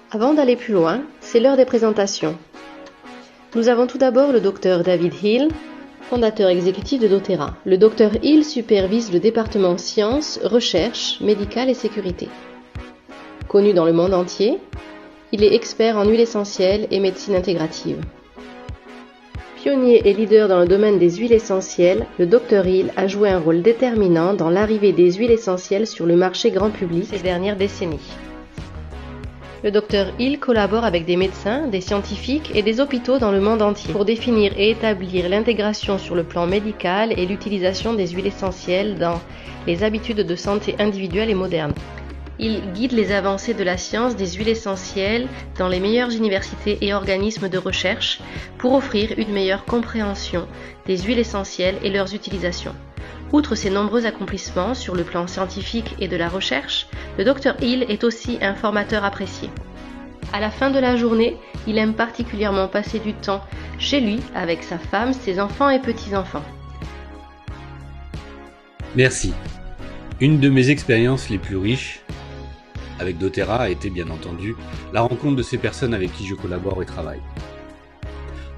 Avant d'aller plus loin, c'est l'heure des présentations. Nous avons tout d'abord le Dr David Hill, fondateur exécutif de doTERRA. Le Dr Hill supervise le département sciences, recherche, médicale et sécurité. Connu dans le monde entier, il est expert en huiles essentielles et médecine intégrative. Pionnier et leader dans le domaine des huiles essentielles, le Dr Hill a joué un rôle déterminant dans l'arrivée des huiles essentielles sur le marché grand public ces dernières décennies. Le Dr Hill collabore avec des médecins, des scientifiques et des hôpitaux dans le monde entier pour définir et établir l'intégration sur le plan médical et l'utilisation des huiles essentielles dans les habitudes de santé individuelles et modernes. Il guide les avancées de la science des huiles essentielles dans les meilleures universités et organismes de recherche pour offrir une meilleure compréhension des huiles essentielles et leurs utilisations. Outre ses nombreux accomplissements sur le plan scientifique et de la recherche, le Dr Hill est aussi un formateur apprécié. À la fin de la journée, il aime particulièrement passer du temps chez lui avec sa femme, ses enfants et petits-enfants. Merci. Une de mes expériences les plus riches avec doTERRA a été bien entendu la rencontre de ces personnes avec qui je collabore et travaille.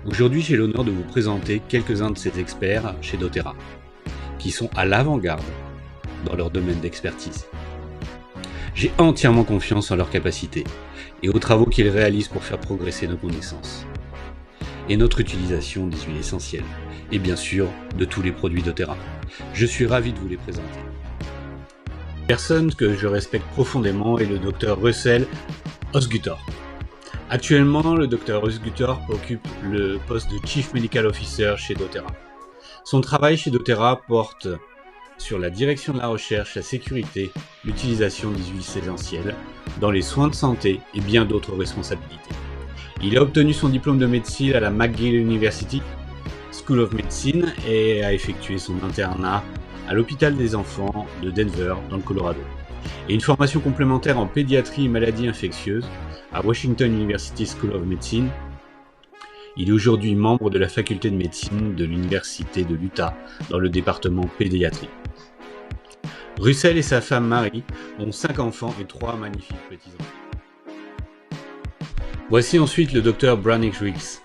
Aujourd'hui, j'ai l'honneur de vous présenter quelques-uns de ces experts chez doTERRA, qui sont à l'avant-garde dans leur domaine d'expertise. J'ai entièrement confiance en leurs capacités et aux travaux qu'ils réalisent pour faire progresser nos connaissances et notre utilisation des huiles essentielles et bien sûr de tous les produits doTERRA. Je suis ravi de vous les présenter. Une personne que je respecte profondément est le Dr Russell Osguthorpe. Actuellement, le Dr Osguthorpe occupe le poste de Chief Medical Officer chez doTERRA. Son travail chez doTERRA porte sur la direction de la recherche, la sécurité, l'utilisation des huiles essentielles dans les soins de santé et bien d'autres responsabilités. Il a obtenu son diplôme de médecine à la McGill University School of Medicine et a effectué son internat à l'hôpital des enfants de Denver dans le Colorado et une formation complémentaire en pédiatrie et maladies infectieuses à Washington University School of Medicine. Il est aujourd'hui membre de la faculté de médecine de l'Université de l'Utah dans le département pédiatrie. Russell et sa femme Mary ont 5 enfants et 3 magnifiques petits-enfants. Voici ensuite le Dr Brannick Riggs.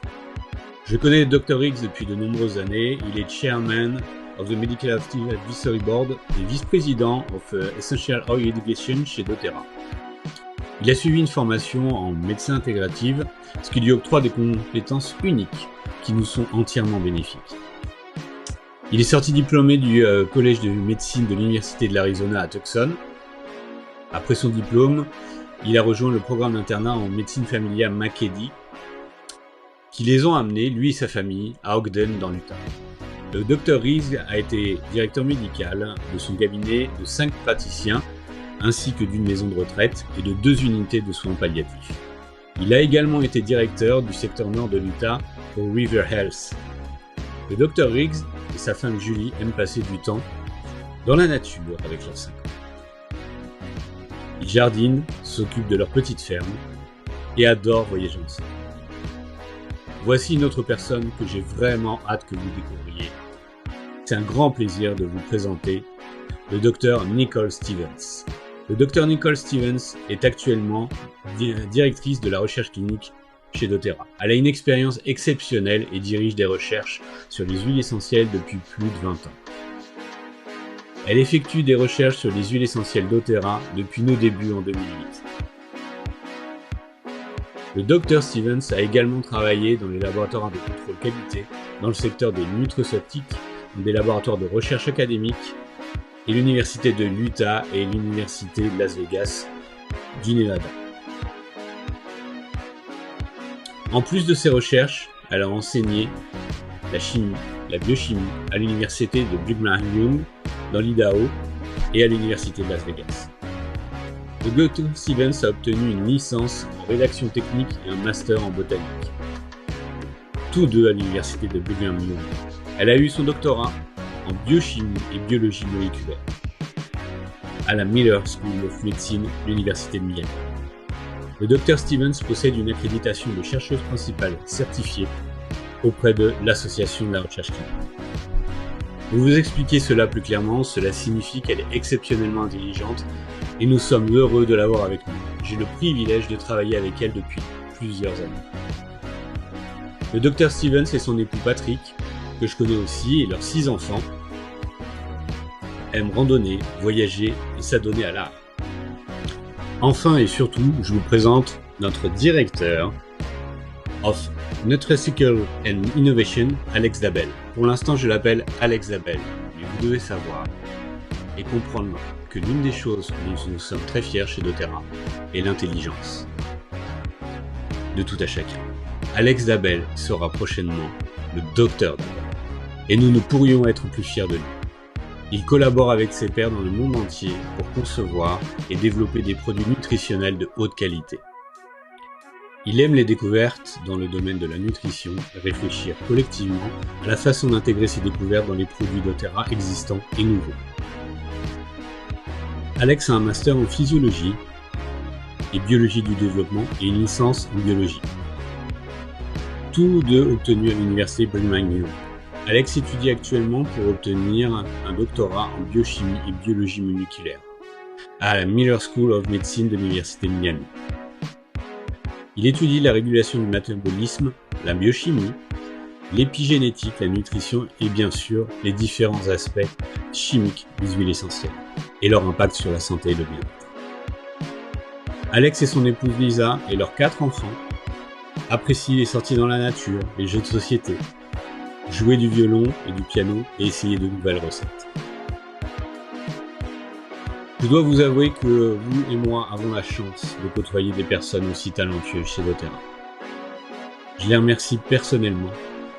Je connais le Dr Riggs depuis de nombreuses années. Il est Chairman of the Medical Advisory Board et vice-président of Essential Oil Education chez doTERRA. Il a suivi une formation en médecine intégrative, ce qui lui octroie des compétences uniques qui nous sont entièrement bénéfiques. Il est sorti diplômé du collège de médecine de l'Université de l'Arizona à Tucson. Après son diplôme, il a rejoint le programme d'internat en médecine familiale McKedy, qui les ont amenés, lui et sa famille, à Ogden dans l'Utah. Le Dr Riggs a été directeur médical de son cabinet de 5 praticiens, ainsi que d'une maison de retraite et de 2 unités de soins palliatifs. Il a également été directeur du secteur nord de l'Utah pour River Health. Le Dr Riggs et sa femme Julie aiment passer du temps dans la nature avec leurs 5 enfants. Ils jardinent, s'occupent de leur petite ferme et adorent voyager ensemble. Voici une autre personne que j'ai vraiment hâte que vous découvriez. C'est un grand plaisir de vous présenter le Dr Nicole Stevens. Le Dr Nicole Stevens est actuellement directrice de la recherche clinique chez doTERRA. Elle a une expérience exceptionnelle et dirige des recherches sur les huiles essentielles depuis plus de 20 ans. Elle effectue des recherches sur les huiles essentielles doTERRA depuis nos débuts en 2008. Le Dr Stevens a également travaillé dans les laboratoires de contrôle qualité, dans le secteur des nutraceutiques, des laboratoires de recherche académique et l'Université de l'Utah et l'Université de Las Vegas du Nevada. En plus de ses recherches, elle a enseigné la chimie, la biochimie à l'Université de Brigham Young dans l'Idaho et à l'Université de Las Vegas. Le Dr Stevens a obtenu une licence en rédaction technique et un master en botanique, tous deux à l'Université de Brigham Young. Elle a eu son doctorat en biochimie et biologie moléculaire à la Miller School of Medicine, l'Université de Miami. Le Dr Stevens possède une accréditation de chercheuse principale certifiée auprès de l'Association de la recherche clinique. Pour vous expliquer cela plus clairement, cela signifie qu'elle est exceptionnellement intelligente et nous sommes heureux de l'avoir avec nous. j'ai le privilège de travailler avec elle depuis plusieurs années. Le Dr Stevens et son époux Patrick, que je connais aussi, et leurs 6 enfants, aiment randonner, voyager et s'adonner à l'art. Enfin et surtout, je vous présente notre directeur of Nutraceutical and Innovation, Alex Dabel. Pour l'instant, je l'appelle Alex Dabel, mais vous devez savoir et comprendre que l'une des choses dont nous sommes très fiers chez doTERRA est l'intelligence de tout à chacun. Alex Dabel sera prochainement le docteur Dabel, et nous ne pourrions être plus fiers de lui. Il collabore avec ses pairs dans le monde entier pour concevoir et développer des produits nutritionnels de haute qualité. Il aime les découvertes dans le domaine de la nutrition et réfléchir collectivement à la façon d'intégrer ces découvertes dans les produits doTERRA existants et nouveaux. Alex a un master en physiologie et biologie du développement et une licence en biologie. Tous deux obtenus à l'université Brigham Young. Alex étudie actuellement pour obtenir un doctorat en biochimie et biologie moléculaire à la Miller School of Medicine de l'université de Miami. Il étudie la régulation du métabolisme, la biochimie, l'épigénétique, la nutrition et bien sûr les différents aspects chimiques des huiles essentielles et leur impact sur la santé et le bien-être. Alex et son épouse Lisa et leurs 4 enfants apprécient les sorties dans la nature, les jeux de société, jouer du violon et du piano et essayer de nouvelles recettes. Je dois vous avouer que vous et moi avons la chance de côtoyer des personnes aussi talentueuses chez doTERRA. Je les remercie personnellement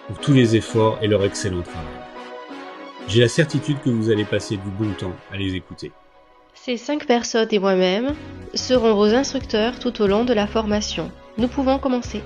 pour tous les efforts et leur excellent travail. J'ai la certitude que vous allez passer du bon temps à les écouter. Ces 5 personnes et moi-même serons vos instructeurs tout au long de la formation. Nous pouvons commencer.